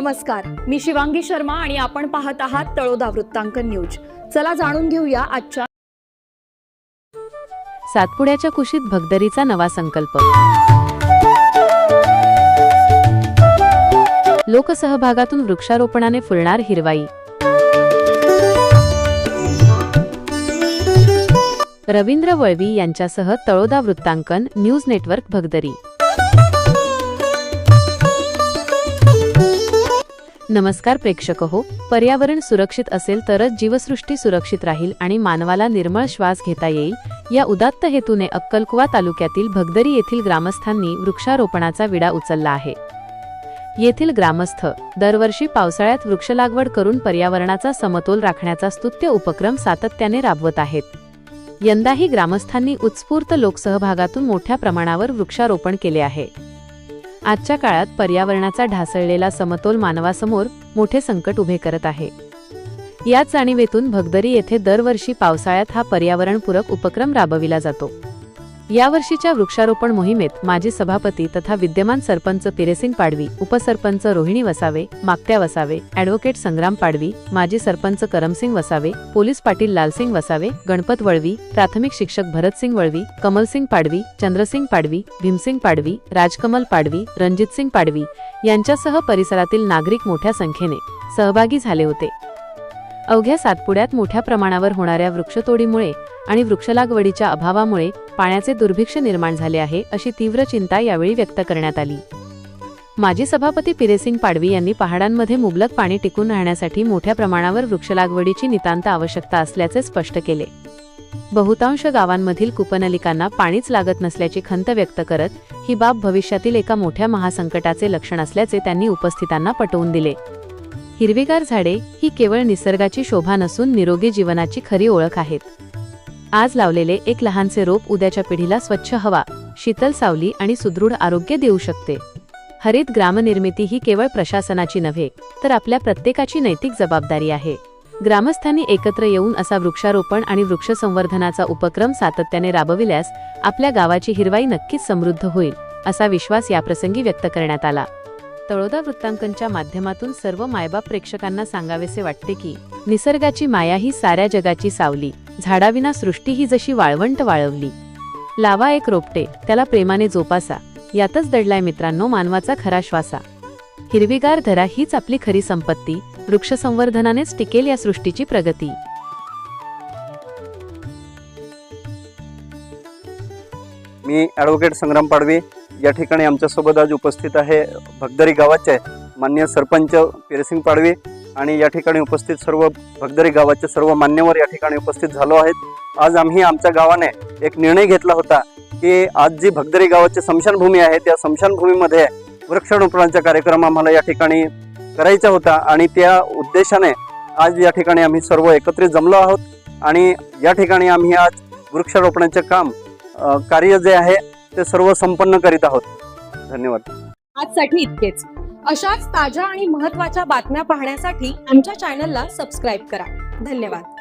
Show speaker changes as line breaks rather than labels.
नमस्कार, मी शिवांगी शर्मा आणि आपण पाहत आहात तळोदा वृत्तांकन न्यूज। चला जाणून घेऊया आजच्या
सातपुड्याच्या कुशीत भगदरीचा नवा संकल्प। लोकसहभागातून वृक्षारोपणाने फुलणार हिरवाई। रवींद्र वळवी यांच्यासह तळोदा वृत्तांकन न्यूज नेटवर्क भगदरी। नमस्कार प्रेक्षक हो, पर्यावरण सुरक्षित असेल तरच जीवसृष्टी सुरक्षित राहील आणि मानवाला निर्मळ श्वास घेता येईल या उदात्त हेतूने अक्कलकुवा तालुक्यातील भगदरी येथील ग्रामस्थांनी वृक्षारोपणाचा विडा उचलला आहे। येथील ग्रामस्थ दरवर्षी पावसाळ्यात वृक्ष लागवड करून पर्यावरणाचा समतोल राखण्याचा स्तुत्य उपक्रम सातत्याने राबवत आहेत। यंदाही ग्रामस्थांनी उत्स्फूर्त लोकसहभागातून मोठ्या प्रमाणावर वृक्षारोपण केले आहे। आजच्या काळात पर्यावरणाचा ढासळलेला समतोल मानवासमोर मोठे संकट उभे करत आहे। याच जाणीवेतून भगदरी येथे दरवर्षी पावसाळ्यात हा पर्यावरणपूरक उपक्रम राबविला जातो। यावर्षीच्या वृक्षारोपण मोहिमेत माजी सभापती तथा विद्यमान सरपंच पिरेसिंग पाडवी, उपसरपंच रोहिणी वसावे, माकत्या वसावे, ॲडव्होकेट संग्राम पाडवी, माजी सरपंच करमसिंग वसावे, पोलीस पाटील लालसिंग वसावे, गणपत वळवी, प्राथमिक शिक्षक भरतसिंग वळवी, कमलसिंग पाडवी, चंद्रसिंग पाडवी, भीमसिंग पाडवी, राजकमल पाडवी, रणजितसिंग पाडवी यांच्यासह परिसरातील नागरिक मोठ्या संख्येने सहभागी झाले होते। अवघ्या सातपुड्यात मोठ्या प्रमाणावर होणाऱ्या वृक्षतोडीमुळे आणि वृक्षलागवडीच्या अभावामुळे पाण्याचे दुर्भिक्ष निर्माण झाले आहे, अशी तीव्र चिंता यावेळी व्यक्त करण्यात आली। माजी सभापती पिरेसिंग पाडवी यांनी पहाडांमध्ये मुबलक पाणी टिकून राहण्यासाठी मोठ्या प्रमाणावर वृक्षलागवडीची नितांत आवश्यकता असल्याचे स्पष्ट केले। बहुतांश गावांमधील कूपनलिकांना पाणीच लागत नसल्याची खंत व्यक्त करत ही बाब भविष्यातील एका मोठ्या महासंकटाचे लक्षण असल्याचे त्यांनी उपस्थितांना पटवून दिले। हिरवीगार झाडे ही केवळ निसर्गाची शोभा नसून निरोगी जीवनाची खरी ओळख आहेत। आज लावलेले एक लहानसे रोप उद्याच्या पिढीला स्वच्छ हवा, शीतल सावली आणि सुदृढ आरोग्य देऊ शकते। हरित ग्रामनिर्मिती ही केवळ प्रशासनाची नव्हे तर आपल्या प्रत्येकाची नैतिक जबाबदारी आहे। ग्रामस्थांनी एकत्र येऊन असा वृक्षारोपण आणि वृक्ष संवर्धनाचा उपक्रम सातत्याने राबविल्यास आपल्या गावाची हिरवाई नक्कीच समृद्ध होईल, असा विश्वास याप्रसंगी व्यक्त करण्यात आला। तळोदा वृत्तांकनच्या माध्यमातून सर्व मायबाप प्रेक्षकांना सांगावेसे वाटते की निसर्गाची माया ही साऱ्या जगाची सावली, झाडाविना सृष्टी ही जशी वाळवंट वाळवली। लावा एक रोपटे, त्याला प्रेमाने जोपासा, यातच दडलाय मित्रांनो मानवाचा खरा श्वासा। हिरवीगार धरा हीच आपली खरी संपत्ती, वृक्ष संवर्धनानेच टिकेल या सृष्टीची प्रगती।
मी ॲडव्होकेट संग्राम पाडवी, या ठिकाणी आमच्यासोबत आज उपस्थित आहे भगदरी गावाचे माननीय सरपंच पिरेसिंग पाडवी आणि या ठिकाणी उपस्थित सर्व भगदरी गावाचे सर्व मान्यवर या ठिकाणी उपस्थित झालो आहेत। आज आम्ही आमच्या गावाने एक निर्णय घेतला होता की आज जी भगदरी गावाची स्मशानभूमी आहे त्या स्मशानभूमीमध्ये वृक्षारोपणाचा कार्यक्रम आम्हाला या ठिकाणी करायचा होता आणि त्या उद्देशाने आज या ठिकाणी आम्ही सर्व एकत्रित जमलो आहोत आणि या ठिकाणी आम्ही आज वृक्षारोपणाचे कार्य जे आहे ते सर्व संपन्न करीत आहोत। धन्यवाद।
आजसाठी इतकेच। अशाच ताज्या आणि महत्त्वाच्या बातम्या पाहण्यासाठी आमच्या चॅनलला सबस्क्राइब करा। धन्यवाद।